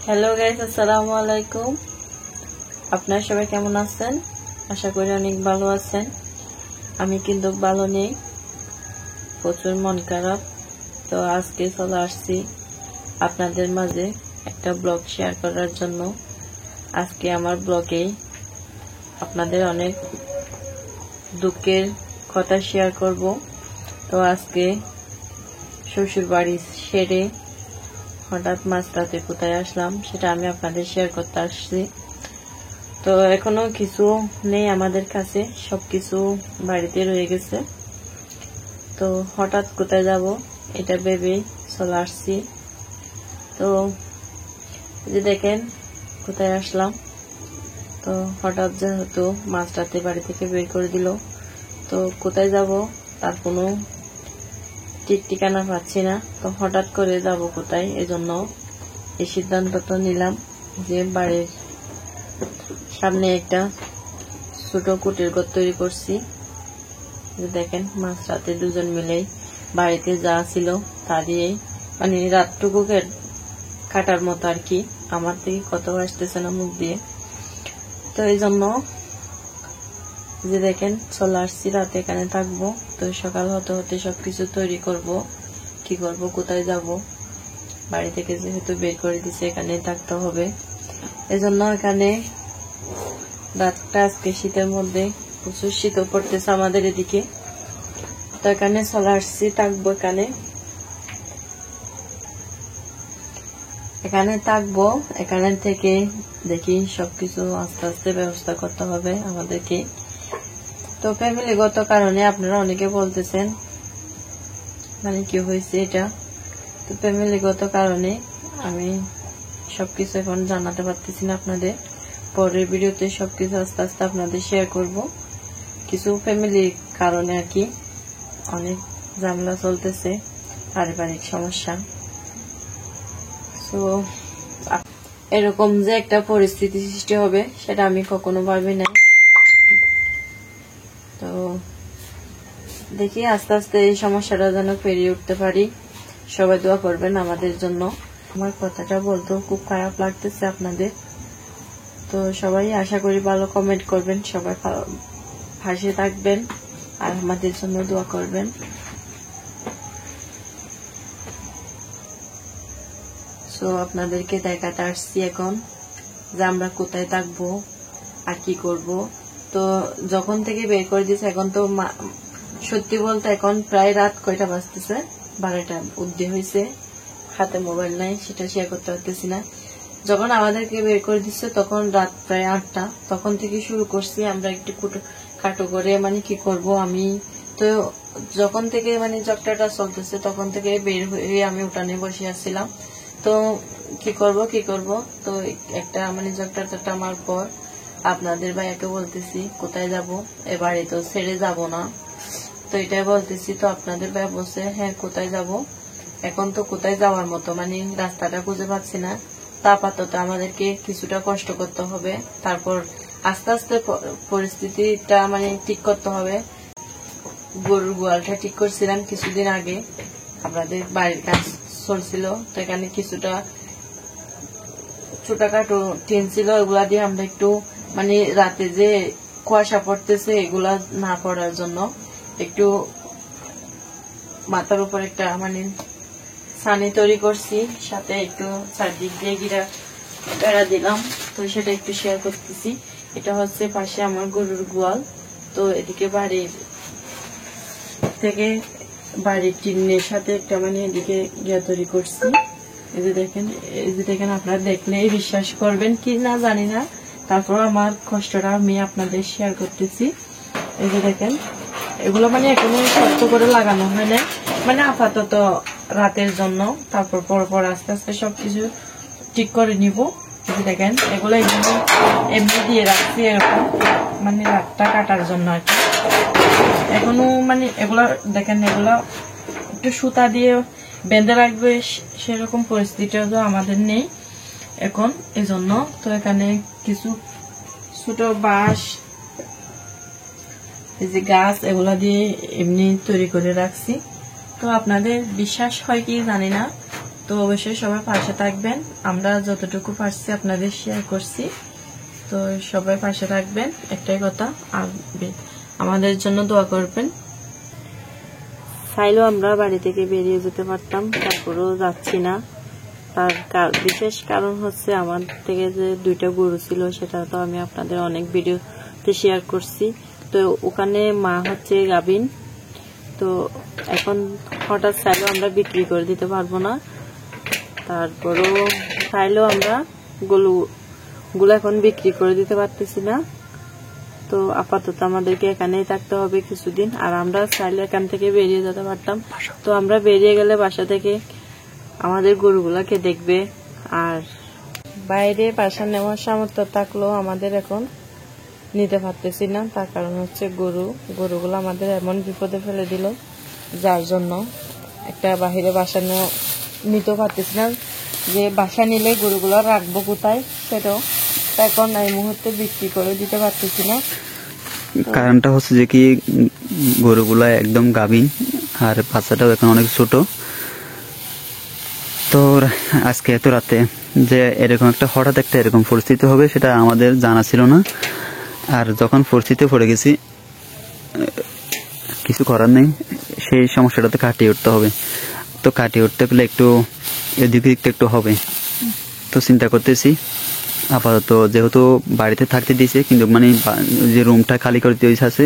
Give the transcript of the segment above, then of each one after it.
Hello guys, আসসালামু আলাইকুম। আপনারা সবাই কেমন আছেন? আশা করি অনেক ভালো আছেন। আমি কিন্তু ভালো নেই, প্রচুর মন খারাপ। তো আজকে চলে আসছি আপনাদের মাঝে একটা ব্লগ শেয়ার করার জন্য। আজকে আমার ব্লগে আপনাদের অনেক দুঃখের কথা শেয়ার করব। তো আজকে শ্বশুর বাড়ি সেরে হঠাৎ মাঝরাতে কোথায় আসলাম সেটা আমি আপনাদের শেয়ার করতে আসছি। তো এখনো কিছু নেই আমাদের কাছে, সবকিছু বাড়িতে রয়ে গেছে। তো হঠাৎ কোথায় যাব এটা ভেবে চলে আসছি। তো যে দেখেন কোথায় আসলাম। তো হঠাৎ যেহেতু মাঝরাতে বাড়ি থেকে বের করে দিল, তো কোথায় যাব তার কোনো ঠিক ঠিকানা পাচ্ছি না। তো হঠাৎ করে যাব কোথায়, এজন্য এই সিদ্ধান্তটা নিলাম যে বাড়ির সামনে একটা ছোট কুটির ঘর তৈরি করছি। দেখেন মাঝরাতে দুজন মিলেই বাড়িতে যা ছিল তা দিয়েই মানে রাতটুকু কাটার মতো আর কি। আমার থেকে কত আসতেছে না মুখ দিয়ে। তো এই জন্য যে দেখেন চলে আসছি, রাতে এখানে থাকবো। তো সকাল হতে হতে সবকিছু তৈরি করব, কি করব, কোথায় যাব। বাড়ি থেকে যেহেতু বের করে দিছে এখানে থাকতে হবে, এজন্য এখানে রাতটা আজকে শীতের মধ্যে প্রচুর শীত পড়তেছে আমাদের এদিকে। তো এখানে চলে আসছি, থাকবো এখানে থাকবো। এখানে থেকে দেখি সবকিছু আস্তে আস্তে ব্যবস্থা করতে হবে আমাদেরকে। তো ফ্যামিলিগত কারণে আপনারা অনেকে বলতেছেন মানে কি হয়েছে এটা। তো ফ্যামিলিগত কারণে আমি সবকিছু এখন জানাতে পারতেছি না আপনাদের। পরের ভিডিওতে সবকিছু আস্তে আস্তে আপনাদের শেয়ার করব। কিছু ফ্যামিলির কারণে আর কি অনেক ঝামেলা চলতেছে, পারিবারিক সমস্যা। তো এরকম যে একটা পরিস্থিতি সৃষ্টি হবে সেটা আমি কখনো ভাবি নাই। তো দেখি আস্তে আস্তে এই সমস্যাটা যেন পেরিয়ে উঠতে পারি। সবাই দোয়া করবেন আমাদের জন্য। আমার কথাটা বলতেও খুব খারাপ লাগতেছে আপনাদের। তো সবাই আশা করি ভালো কমেন্ট করবেন, সবাই পাশে থাকবেন আর আমাদের জন্য দোয়া করবেন। তো আপনাদেরকে দেখাতে আসছি এখন যে আমরা কোথায় থাকবো আর কি করব। তো যখন থেকে বের করে দিয়েছে এখন তো সত্যি বলতে এখন প্রায় রাত কয়টা বাজতেছে, 12টা অবধি হয়েছে। হাতে মোবাইল নাই, সেটা শেয়ার করতে পারতেছি না। যখন আমাদেরকে বের করে দিচ্ছে তখন রাত প্রায় 8টা। তখন থেকে শুরু করছি আমরা একটু খাটো করে মানে কি করব আমি। তো যখন থেকে মানে যাত্রাটা চলতেছে তখন থেকে বের হয়ে আমি উঠানে বসে আসছিলাম। তো কি করব। তো একটা মানে যাত্রাটা আমার পর আপনাদের ভাইয়াকে বলতেছি কোথায় যাব, এবারে তো ছেড়ে যাব না। তো এটাই বলতেছি। তো আপনাদের ভাইয়া বলছে হ্যাঁ কোথায় যাব। এখন তো কোথায় যাওয়ার মতো মানে রাস্তাটা খুঁজে পাচ্ছি না। তা আপাতত আমাদেরকে কিছুটা কষ্ট করতে হবে, তারপর আস্তে আস্তে পরিস্থিতিটা মানে ঠিক করতে হবে। গরুর গোয়ালটা ঠিক করছিলাম কিছুদিন আগে, আমাদের বাড়ির কাজ চলছিল। তো এখানে কিছুটা ছোটখাটো টিন ছিল, এগুলা দিয়ে আমরা একটু মানে রাতে যে কুয়াশা পড়তেছে এগুলা না পড়ার জন্য একটু মাথার উপর একটা মানে ছানি তৈরি করছি, সাথে একটু চারদিক দিয়ে বেড়া দিলাম। তো সেটা একটু শেয়ার করতেছি। এটা হচ্ছে পাশে আমার গরুর গোয়াল। তো এদিকে বাড়ির থেকে বাড়ির টিনের সাথে একটা মানে এদিকে তৈরি করছি। এই যে দেখেন আপনারা দেখলেই বিশ্বাস করবেন কি না জানি না, তারপর আমার কষ্টটা আমি আপনাদের শেয়ার করতেছি। এই যে দেখেন এগুলো মানে এখনো শক্ত করে লাগানো হয় না, মানে আপাতত রাতের জন্য। তারপর পর আস্তে আস্তে সবকিছু ঠিক করে নিব। দেখেন এগুলো এমনি দিয়ে রাখছি এরকম মানে রাতটা কাটার জন্য আর কি। এখনো মানে এগুলা দেখেন এগুলা একটু সুতা দিয়ে বেঁধে রাখবে সেরকম পরিস্থিতিটা তো আমাদের নেই এখন, এজন্য। তো এখানে কিছু ছোট বাঁশ, এই যে গাছ, এগুলা দিয়ে এমনি তৈরি করে রাখছি। তো আপনাদের বিশ্বাস হয় কি জানি না, তো অবশ্যই সবাই পাশে থাকবেন, আমরা যতটুকু পারছি আপনাদের শেয়ার করছি। তো সবাই পাশে থাকবেন, একটাই কথা, আর আমাদের জন্য দোয়া করবেন। চাইলেও আমরা বাড়ি থেকে বেরিয়ে যেতে পারতাম, তারপরেও যাচ্ছি না। তার বিশেষ কারণ হচ্ছে আমার থেকে যে 2টা গরু ছিল, সেটা তো আমি আপনাদের অনেক ভিডিওতে শেয়ার করছি। তো ওখানে মা হচ্ছে গাভিন, তো এখন হঠাৎ চাইলেও আমরা বিক্রি করে দিতে পারবো না। তারপরেও চাইলেও আমরা গরুগুলো এখন বিক্রি করে দিতে পারতেছি না। তো আপাতত আমাদেরকে এখানেই থাকতে হবে কিছুদিন। আর আমরা চাইলে এখান থেকে বেরিয়ে যেতে পারতাম, তো আমরা বেরিয়ে গেলে বাসা থেকে আমাদের গরুগুলাকে দেখবে। আর বাইরে বাসা নেওয়ার সামর্থ্য থাকলেও আমাদের এখন নিতে পারতেছি না, তার কারণ হচ্ছে গরুগুলো আমাদের এমন বিপদে ফেলে দিল, যার জন্য একটা বাহিরে বাসা নিতেও পারতেছি না। যে বাসা নিলে গরুগুলো রাখবো কোথায়, সেটাও এখন এই মুহূর্তে বিক্রি করে দিতে পারতেছি না। কারণটা হচ্ছে যে কি, গরুগুলা একদম গাভীন আর বাচ্চাটাও এখন অনেক ছোট। তো আজকে এত রাতে যে এরকম হঠাৎ একটা এরকম পরিস্থিতি হবে, সেটা আমাদের জানা ছিল না। আর যখন পরিস্থিতি পড়ে গেছি, কিছু করার নেই, সেই সমস্যাটাতে কাটিয়ে উঠতে হবে। তো কাটিয়ে উঠতে গেলে একটু এদিক দিকটা একটু হবে। তো চিন্তা করতেছি আপাতত, যেহেতু বাড়িতে থাকতে দিয়েছে, কিন্তু মানে যে রুমটা খালি করে দিয়েছে আছে,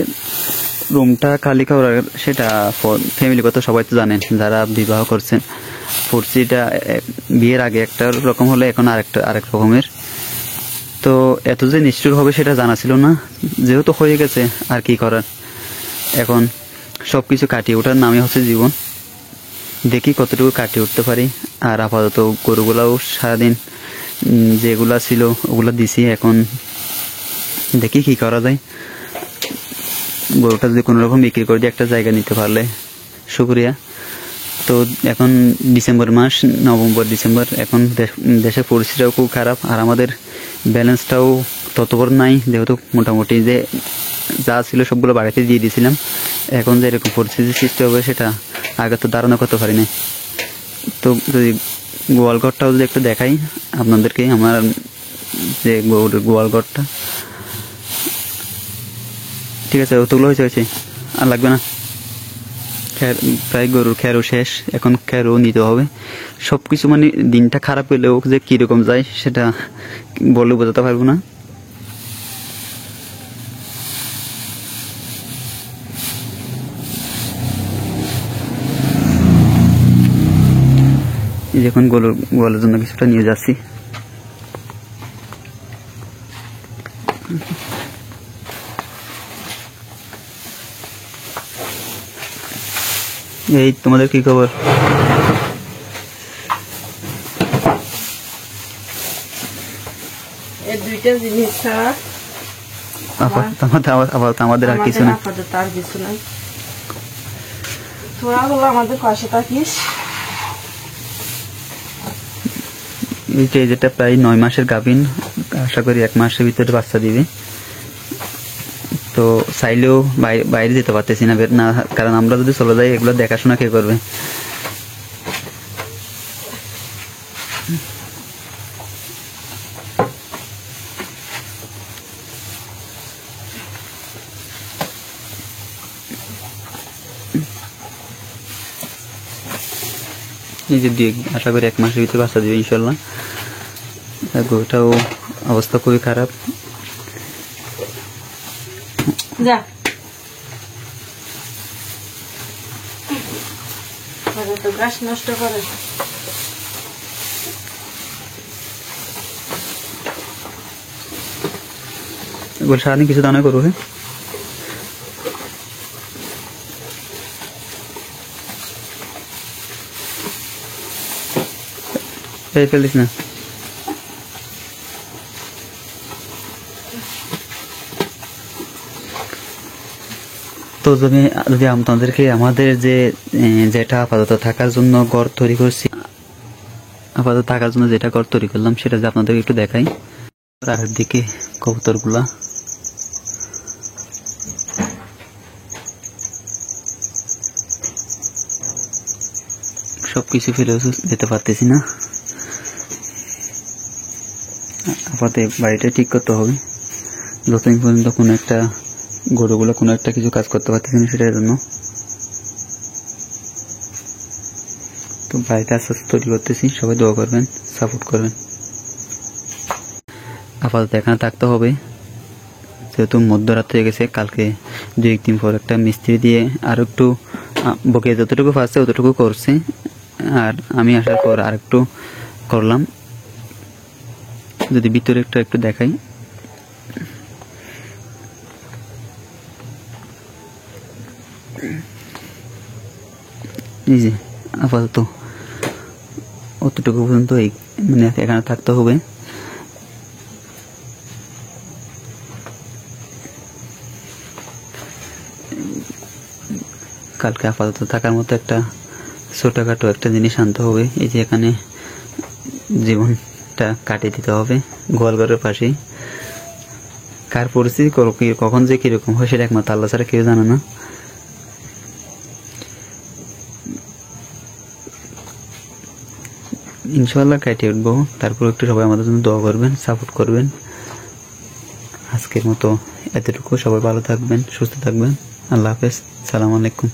রুমটা খালি করার সেটা ফ্যামিলিগত সবাই তো জানেন যারা বিবাহ করছেন। পরিস্থিতিটা বিয়ের আগে একটা রকম হলে এখন আরেক রকমের। তো এত যে নিষ্ঠুর হবে সেটা জানা ছিল না, যেহেতু হয়ে গেছে আর কি করার। এখন সবকিছু কাটিয়ে ওঠার নামই হচ্ছে জীবন, দেখি কতটুকু কাটিয়ে উঠতে পারি। আর আপাতত গরুগুলাও সারাদিন যেগুলা ছিল ওগুলা দিছি, এখন দেখি কি করা যায়। গরুটা যদি কোনো রকম বিক্রি করে দিয়ে একটা জায়গা নিতে পারলে শুকরিয়া। তো এখন ডিসেম্বর মাস, নভেম্বর ডিসেম্বর, এখন দেশের পরিস্থিতিটাও খুব খারাপ, আর আমাদের ব্যালেন্সটাও তত বড় নাই, যেহেতু মোটামুটি যে যা ছিল সবগুলো বাড়িতে দিয়ে দিয়েছিলাম। এখন যে এরকম পরিস্থিতি সৃষ্টি হবে সেটা আগে তো ধারণা করতে পারি না। তো যদি গোয়ালঘরটাও যদি একটু দেখাই আপনাদেরকে, আমার যে গোয়ালঘরটা, ঠিক আছে, অতগুলো হয়েছে, আর লাগবে না। প্রায় গরুর খেরও শেষ, এখন খেরও নিতে হবে। সবকিছু মানে দিনটা খারাপ হলেও যে কিরকম যায় সেটা বলে বোঝাতে পারবো না। এখন গোয়ালের জন্য কিছুটা নিয়ে যাচ্ছি। এই তোমাদের কি খবর? এই 2টা জিনিস ছাড়া আমাদের আর কিছু নেই। তোরা হলো আমাদের পাশে থাকিস। যেটা প্রায় 9 মাসের গাভীন, আশা করি 1 মাসের ভিতরে বাচ্চা দিবে। তো চাইলেও বাইরে যেতে পারতেছি না, কারণ আমরা যদি চলে যাই এগুলো দেখাশোনা কে করবে? এই যে আশা করি 1 মাসের ভিতরে বাচ্চা দিবে ইনশাল্লাহ। গরুটাও অবস্থা খুবই খারাপ। যা তো গাছ নষ্ট করে। সারাদিন কিছু দানা করবো। ফেলিস না। তো যদি আপনাদেরকে আমাদের যেটা আপাতত থাকার জন্য ঘর তৈরি করছি, আপাতত থাকার জন্য যেটা ঘর তৈরি করলাম সেটা যে আপনাদেরকে একটু দেখাই। রাতের দিকে কবুতরগুলা সবকিছু ফেলে যেতে পারতেছি না। আপাতত বাড়িটা ঠিক করতে হবে, যতদিন পর্যন্ত কোনো একটা গরুগুলো কোনো একটা কিছু কাজ করতে পারতেছি না সেটার জন্য। তো বাড়িতে আস্তে আস্তে তৈরি করতেছি, সবাই দোয়া করবেন, সাপোর্ট করবেন। আপাতত এখানে থাকতে হবে, যেহেতু মধ্যরাত হয়ে গেছে। কালকে 2-1 দিন পর একটা মিস্ত্রি দিয়ে আর একটু বকে যতটুকু পারছে অতটুকু করছে, আর আমি আসার পর আর একটু করলাম। যদি ভিতরে একটু দেখাই, এই যে আপাতত অতটুকু পর্যন্ত মানে এখানে থাকতে হবে। কালকে আপাতত থাকার মতো একটা ছোটখাটো একটা জিনিস আনতে হবে। এই যে এখানে জীবনটা কাটিয়ে দিতে হবে গোয়ালঘরের পাশেই। কার পরিস্থিতি কখন যে কিরকম হয় সেটা একমাত্র আল্লাহ ছাড়া কেউ জানে না। ইনশাআল্লাহ কাটিয়ে উঠবো। তারপর একটু সবাই আমাদের জন্য দোয়া করবেন, সাপোর্ট করবেন। আজকের মতো এতটুকু। সবাই ভালো থাকবেন, সুস্থ থাকবেন। আল্লাহ হাফেজ, সালাম আলাইকুম।